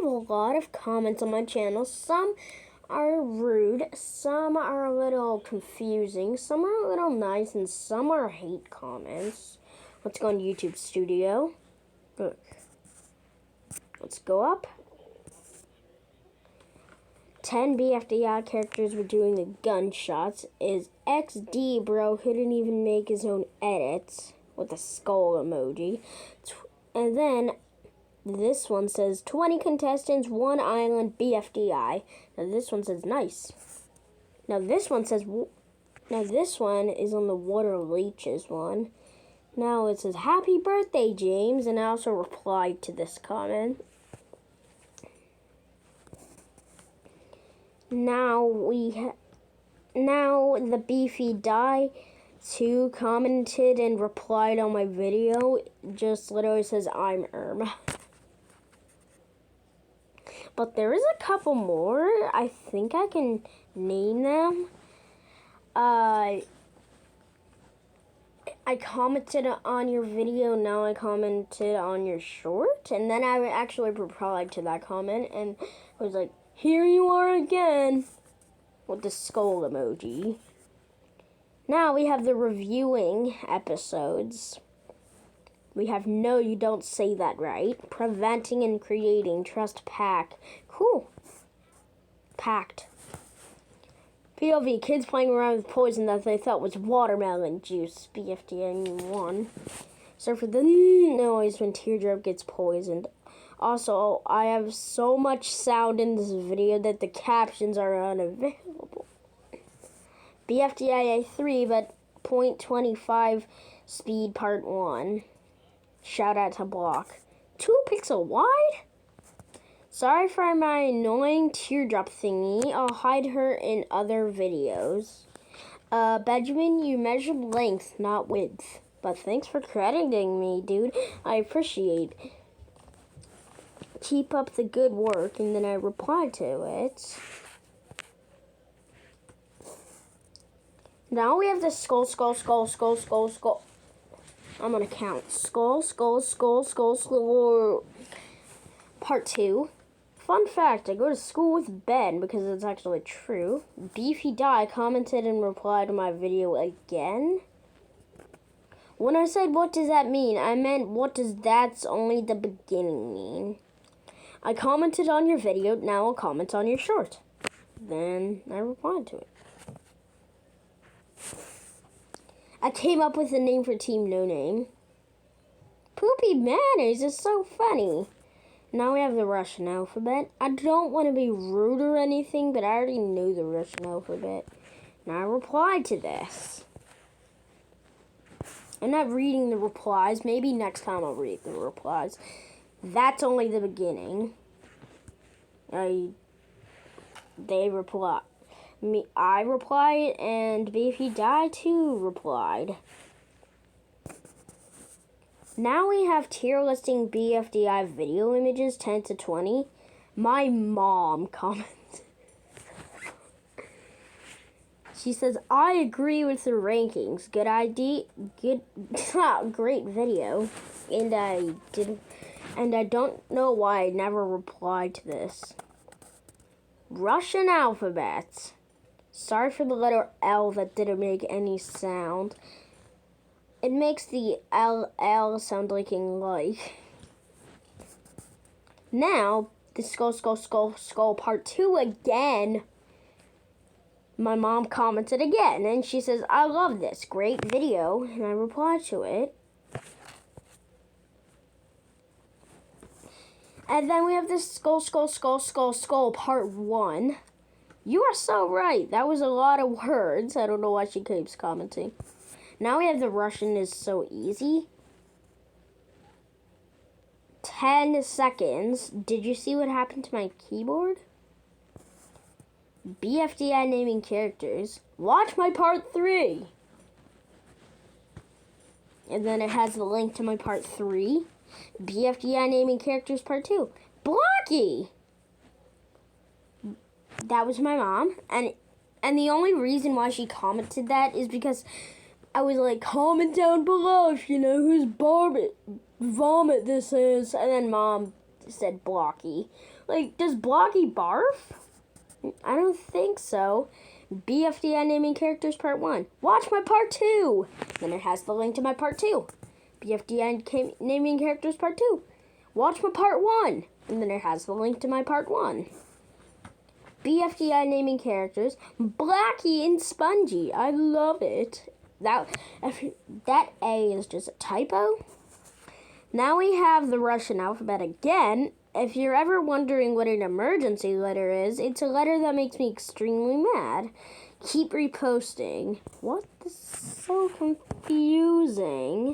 a lot of comments on my channel. Some are rude, some are a little confusing, some are a little nice, and some are hate comments. Let's go on YouTube Studio. Look. Let's go up. 10 BFDI characters were doing the gunshots. Is XD bro couldn't even make his own edits with a skull emoji. And then this one says 20 contestants, 1 island, BFDI. Now this one says nice. Now this one is on the water leeches one. Now it says happy birthday, James, and I also replied to this comment. Now the Beefy Die 2 commented and replied on my video. Just literally says I'm Irma. But there is a couple more. I think I can name them. I commented on your video, now I commented on your short, and then I actually replied to that comment and was like, here you are again, with the skull emoji. Now we have the reviewing episodes. We have No, You Don't Say That Right, Preventing and Creating, Trust Pack. Cool. Packed. POV, kids playing around with poison that they thought was watermelon juice. BFDI 1. So for the noise when Teardrop gets poisoned. Also, I have so much sound in this video that the captions are unavailable. BFDI 3, but 0.25 speed part 1. Shout out to Block. 2 pixel wide? Sorry for my annoying teardrop thingy. I'll hide her in other videos. Benjamin, you measured length, not width. But thanks for crediting me, dude. I appreciate it. Keep up the good work, and then I replied to it. Now we have the skull. I'm gonna count. Skull. Part 2. Fun fact, I go to school with Ben because it's actually true. Beefy Die commented and replied to my video again. When I said, what does that mean? I meant, what does that's only the beginning mean? I commented on your video, now I'll comment on your short. Then I replied to it. I came up with a name for Team No Name. Poopy Manners is so funny. Now we have the Russian alphabet. I don't want to be rude or anything, but I already knew the Russian alphabet. Now I replied to this. I'm not reading the replies. Maybe next time I'll read the replies. That's only the beginning. They replied. I replied, and Beefy Die 2 replied. Now we have tier listing BFDI video images 10 to 20. My mom commented. She says, I agree with the rankings. Good idea. Great video. And I don't know why I never replied to this. Russian alphabet. Sorry for the letter L that didn't make any sound. It makes the LL sound like in like. Now, the skull part 2 again. My mom commented again, and she says, I love this. Great video. And I replied to it. And then we have this skull part 1. You are so right. That was a lot of words. I don't know why she keeps commenting. Now we have the Russian is so easy. 10 seconds. Did you see what happened to my keyboard? BFDI naming characters. Watch my part 3. And then it has the link to my part 3. BFDI naming characters part 2. Blocky! That was my mom. And the only reason why she commented that is because I was like, comment down below if you know whose vomit this is. And then Mom said Blocky. Like, does Blocky barf? I don't think so. BFDI naming characters part 1. Watch my part 2. Then it has the link to my part 2. BFDI naming characters part 2. Watch my part 1. And then it has the link to my part 1. BFDI naming characters, Blackie and Spongy. I love it. That A is just a typo. Now we have the Russian alphabet again. If you're ever wondering what an emergency letter is, it's a letter that makes me extremely mad. Keep reposting. What? This is so confusing.